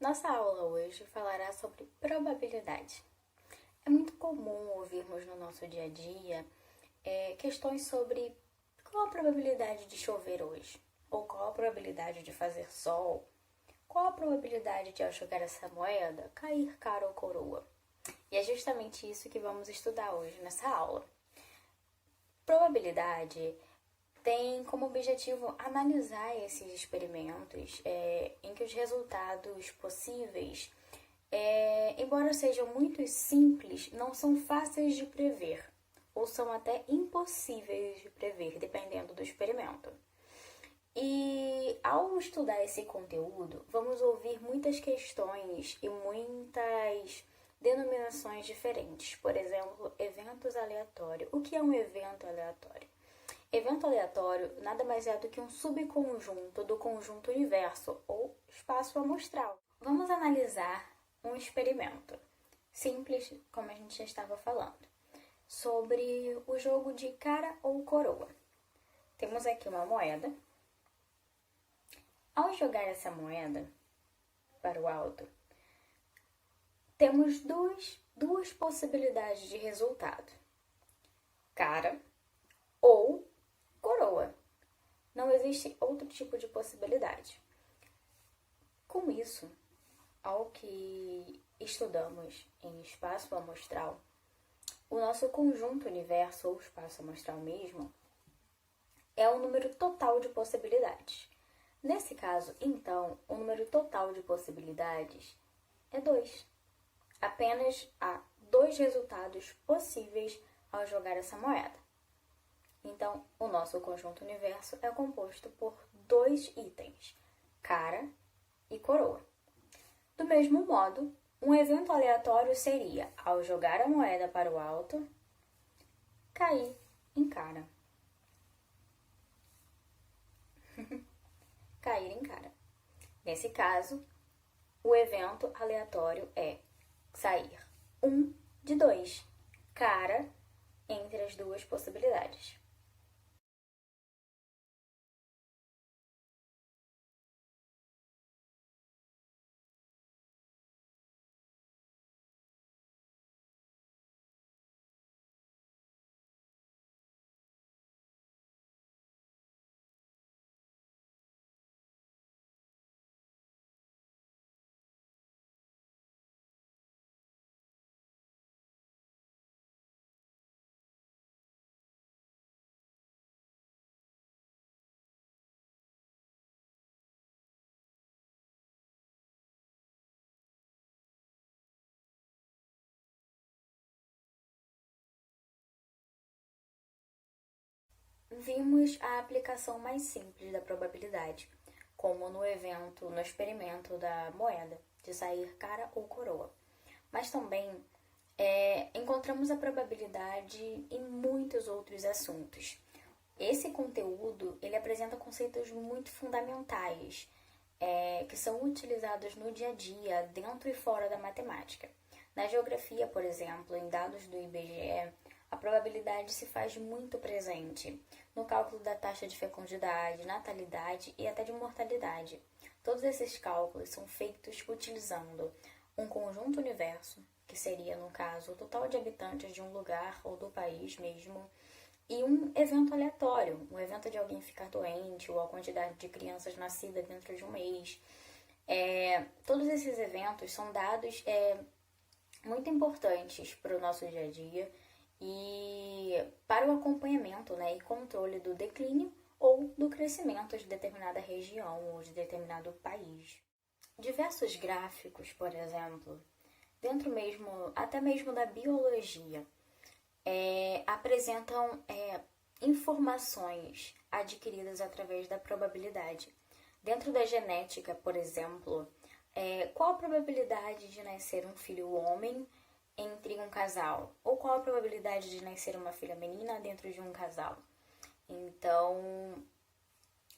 Nossa aula hoje falará sobre probabilidade. É muito comum ouvirmos no nosso dia a dia questões sobre qual a probabilidade de chover hoje, ou qual a probabilidade de fazer sol, qual a probabilidade de ao jogar essa moeda cair cara ou coroa. E é justamente isso que vamos estudar hoje nessa aula. Probabilidade tem como objetivo analisar esses experimentos em que os resultados possíveis, embora sejam muito simples, não são fáceis de prever, ou são até impossíveis de prever, dependendo do experimento. E ao estudar esse conteúdo, vamos ouvir muitas questões e muitas denominações diferentes. Por exemplo, eventos aleatórios. O que é um evento aleatório? Evento aleatório nada mais é do que um subconjunto do conjunto universo ou espaço amostral. Vamos analisar um experimento simples, como a gente já estava falando, sobre o jogo de cara ou coroa. Temos aqui uma moeda. Ao jogar essa moeda para o alto, temos duas possibilidades de resultado: cara ou coroa. Não existe outro tipo de possibilidade. Com isso, ao que estudamos em espaço amostral, o nosso conjunto universo ou espaço amostral mesmo é o número total de possibilidades. Nesse caso, então, o número total de possibilidades é 2. Apenas há 2 resultados possíveis ao jogar essa moeda. Então, o nosso conjunto universo é composto por 2 itens, cara e coroa. Do mesmo modo, um evento aleatório seria, ao jogar a moeda para o alto, cair em cara. Cair em cara. Nesse caso, o evento aleatório é sair 1 de 2, cara entre as duas possibilidades. Vimos a aplicação mais simples da probabilidade, como no experimento da moeda, de sair cara ou coroa. Mas também encontramos a probabilidade em muitos outros assuntos. Esse conteúdo ele apresenta conceitos muito fundamentais, que são utilizados no dia a dia, dentro e fora da matemática. Na geografia, por exemplo, em dados do IBGE, a probabilidade se faz muito presente no cálculo da taxa de fecundidade, natalidade e até de mortalidade. Todos esses cálculos são feitos utilizando um conjunto universo, que seria, no caso, o total de habitantes de um lugar ou do país mesmo, e um evento aleatório, um evento de alguém ficar doente ou a quantidade de crianças nascidas dentro de um mês. Todos esses eventos são dados muito importantes para o nosso dia a dia e para o acompanhamento, e controle do declínio ou do crescimento de determinada região ou de determinado país. Diversos gráficos, por exemplo, até mesmo da biologia, apresentam informações adquiridas através da probabilidade. Dentro da genética, por exemplo, qual a probabilidade de nascer um filho homem entre um casal? Ou qual a probabilidade de nascer uma filha menina dentro de um casal? Então,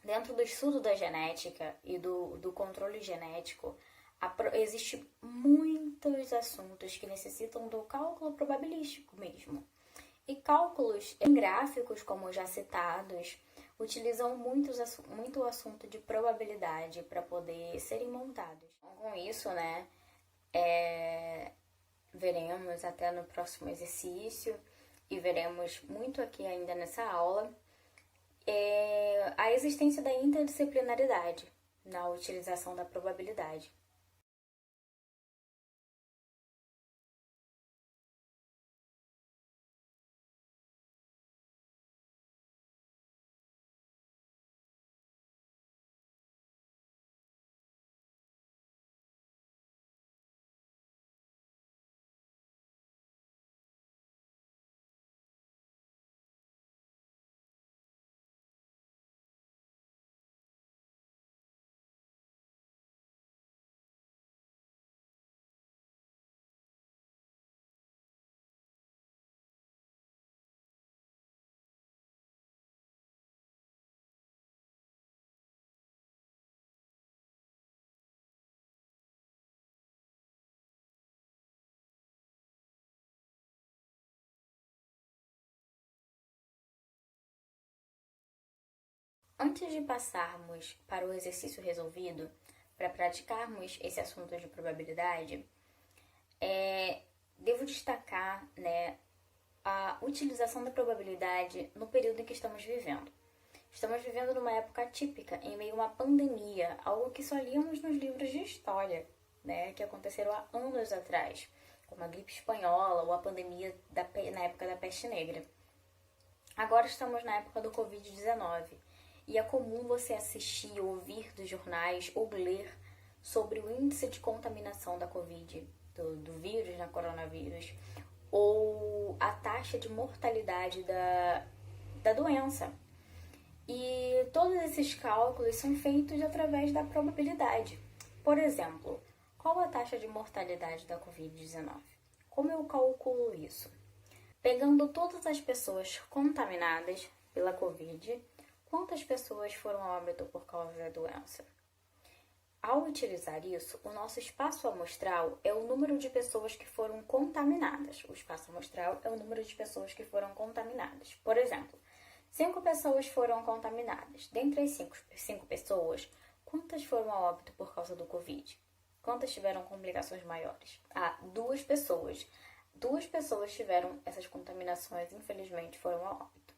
dentro do estudo da genética e do controle genético, existem muitos assuntos que necessitam do cálculo probabilístico mesmo. E cálculos em gráficos, como já citados, utilizam muito o assunto de probabilidade para poder serem montados. Então, com isso, né, veremos até no próximo exercício e veremos muito aqui ainda nessa aula a existência da interdisciplinaridade na utilização da probabilidade. Antes de passarmos para o exercício resolvido, para praticarmos esse assunto de probabilidade, devo destacar, né, a utilização da probabilidade no período em que estamos vivendo. Estamos vivendo numa época atípica, em meio a uma pandemia, algo que só líamos nos livros de história, né, que aconteceram há anos atrás, como a gripe espanhola ou a pandemia na época da peste negra. Agora estamos na época do Covid-19 e é comum você assistir, ouvir dos jornais ou ler sobre o índice de contaminação da Covid, do vírus, né, coronavírus, ou a taxa de mortalidade da doença. E todos esses cálculos são feitos através da probabilidade. Por exemplo, qual a taxa de mortalidade da Covid-19? Como eu calculo isso? Pegando todas as pessoas contaminadas pela Covid, quantas pessoas foram a óbito por causa da doença? Ao utilizar isso, o nosso espaço amostral é o número de pessoas que foram contaminadas. O espaço amostral é o número de pessoas que foram contaminadas. Por exemplo, 5 pessoas foram contaminadas. Dentre as 5 pessoas, quantas foram a óbito por causa do Covid? Quantas tiveram complicações maiores? 2 pessoas. 2 pessoas tiveram essas contaminações, infelizmente foram a óbito.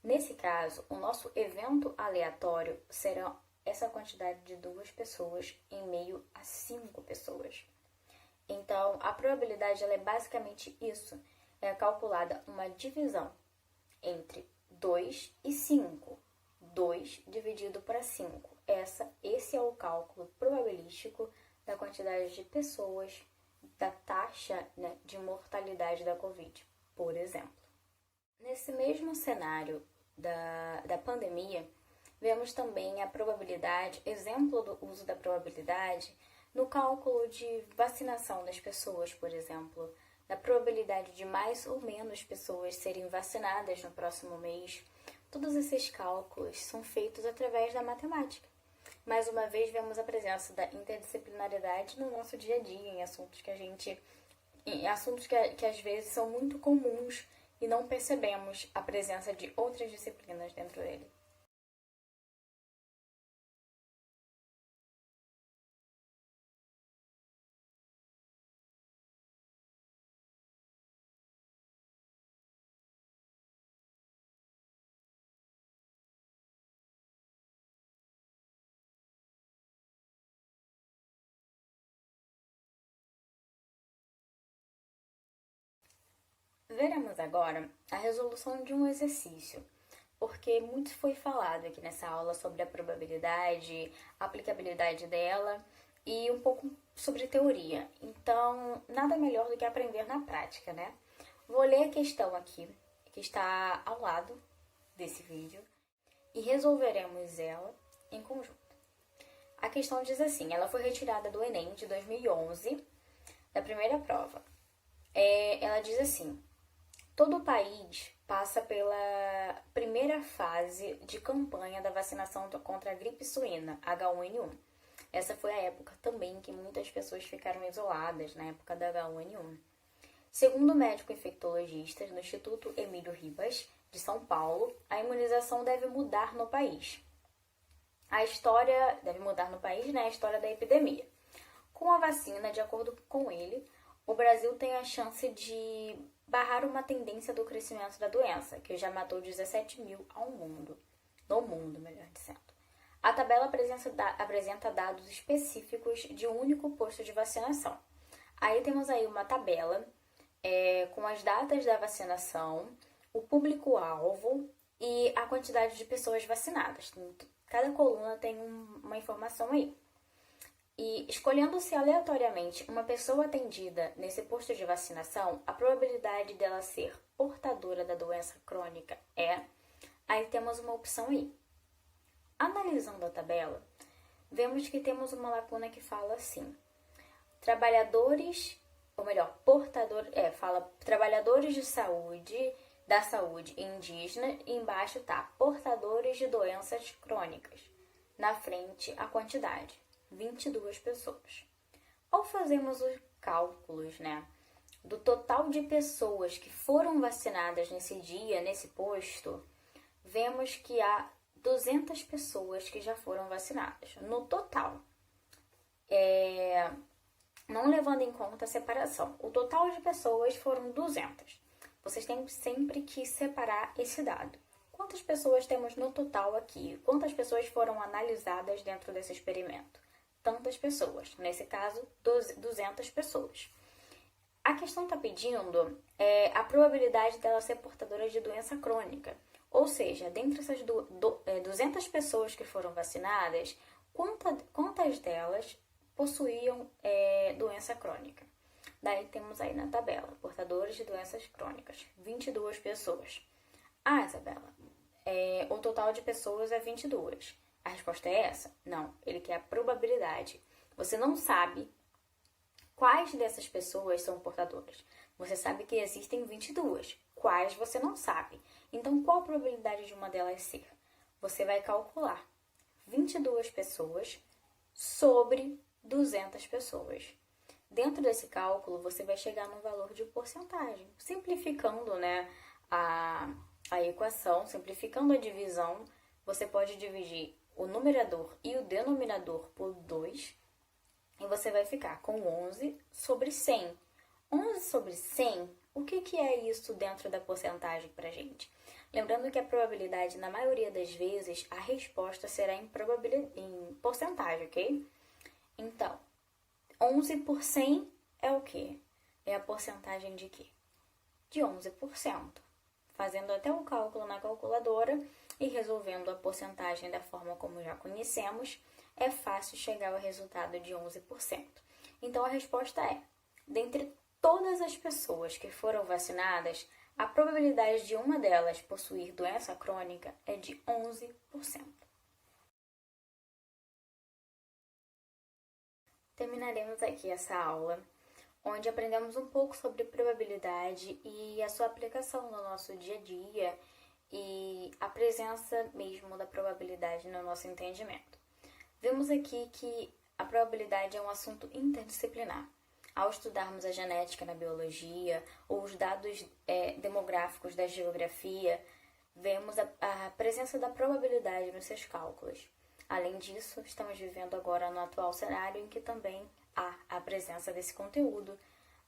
Nesse caso, o nosso evento aleatório será essa quantidade de 2 pessoas em meio a 5 pessoas. Então, a probabilidade ela é basicamente isso. É calculada uma divisão entre 2 e 5. 2 dividido para 5. Esse é o cálculo probabilístico da quantidade de pessoas, da taxa, né, de mortalidade da Covid, por exemplo. Nesse mesmo cenário da pandemia, vemos também a probabilidade, exemplo do uso da probabilidade, no cálculo de vacinação das pessoas, por exemplo, da probabilidade de mais ou menos pessoas serem vacinadas no próximo mês. Todos esses cálculos são feitos através da matemática. Mais uma vez, vemos a presença da interdisciplinaridade no nosso dia a dia, em assuntos que às vezes são muito comuns e não percebemos a presença de outras disciplinas dentro dele. Veremos agora a resolução de um exercício, porque muito foi falado aqui nessa aula sobre a probabilidade, a aplicabilidade dela e um pouco sobre teoria. Então, nada melhor do que aprender na prática, né? Vou ler a questão aqui, que está ao lado desse vídeo, e resolveremos ela em conjunto. A questão diz assim, ela foi retirada do Enem de 2011, da primeira prova. Ela diz assim: todo o país passa pela primeira fase de campanha da vacinação contra a gripe suína, H1N1. Essa foi a época também que muitas pessoas ficaram isoladas, na época da H1N1. Segundo o médico infectologista do Instituto Emílio Ribas, de São Paulo, a imunização deve mudar no país. A história deve mudar no país, né? A história da epidemia. Com a vacina, de acordo com ele, o Brasil tem a chance de barrar uma tendência do crescimento da doença, que já matou 17 mil no mundo, melhor dizendo. A tabela apresenta dados específicos de um único posto de vacinação. Aí temos aí uma tabela com as datas da vacinação, o público-alvo e a quantidade de pessoas vacinadas. Cada coluna tem uma informação aí. E escolhendo-se aleatoriamente uma pessoa atendida nesse posto de vacinação, a probabilidade dela ser portadora da doença crônica Aí temos uma opção aí. Analisando a tabela, vemos que temos uma lacuna que fala assim: trabalhadores trabalhadores da saúde indígena, e embaixo tá portadores de doenças crônicas. Na frente, a quantidade, 22 pessoas. Ao fazermos os cálculos, do total de pessoas que foram vacinadas nesse dia, nesse posto, vemos que há 200 pessoas que já foram vacinadas, no total. Não levando em conta a separação. O total de pessoas foram 200. Vocês têm sempre que separar esse dado. Quantas pessoas temos no total aqui? Quantas pessoas foram analisadas dentro desse experimento? Tantas pessoas. Nesse caso, 200 pessoas. A questão está pedindo a probabilidade dela ser portadora de doença crônica. Ou seja, dentre essas 200 pessoas que foram vacinadas, quantas delas possuíam doença crônica? Daí temos aí na tabela, portadores de doenças crônicas, 22 pessoas. Ah, Isabela, o total de pessoas é 22. A resposta é essa? Não, ele quer a probabilidade. Você não sabe quais dessas pessoas são portadoras. Você sabe que existem 22. Quais você não sabe. Então, qual a probabilidade de uma delas ser? Você vai calcular 22 pessoas sobre 200 pessoas. Dentro desse cálculo, você vai chegar num valor de porcentagem. Simplificando, a equação, simplificando a divisão, você pode dividir o numerador e o denominador por 2 e você vai ficar com 11 sobre 100. 11 sobre 100, o que é isso dentro da porcentagem para gente? Lembrando que a probabilidade, na maioria das vezes, a resposta será em porcentagem, ok? Então, 11 por 100 é o quê? É a porcentagem de quê? De 11%. Fazendo até o cálculo na calculadora e resolvendo a porcentagem da forma como já conhecemos, é fácil chegar ao resultado de 11%. Então, a resposta é: dentre todas as pessoas que foram vacinadas, a probabilidade de uma delas possuir doença crônica é de 11%. Terminaremos aqui essa aula, onde aprendemos um pouco sobre probabilidade e a sua aplicação no nosso dia a dia e a presença mesmo da probabilidade no nosso entendimento. Vimos aqui que a probabilidade é um assunto interdisciplinar. Ao estudarmos a genética na biologia ou os dados demográficos da geografia, vemos a presença da probabilidade nos seus cálculos. Além disso, estamos vivendo agora no atual cenário em que também há a presença desse conteúdo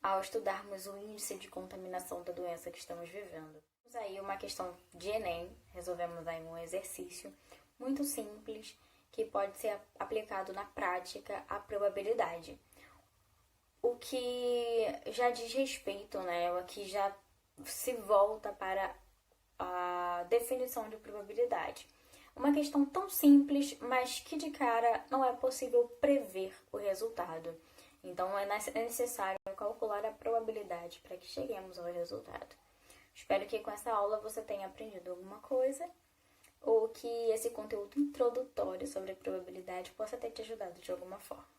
ao estudarmos o índice de contaminação da doença que estamos vivendo. Temos aí uma questão de Enem, resolvemos aí um exercício muito simples que pode ser aplicado na prática à probabilidade. O que já diz respeito, o que já se volta para a definição de probabilidade. Uma questão tão simples, mas que de cara não é possível prever o resultado. Então, é necessário calcular a probabilidade para que cheguemos ao resultado. Espero que com essa aula você tenha aprendido alguma coisa ou que esse conteúdo introdutório sobre probabilidade possa ter te ajudado de alguma forma.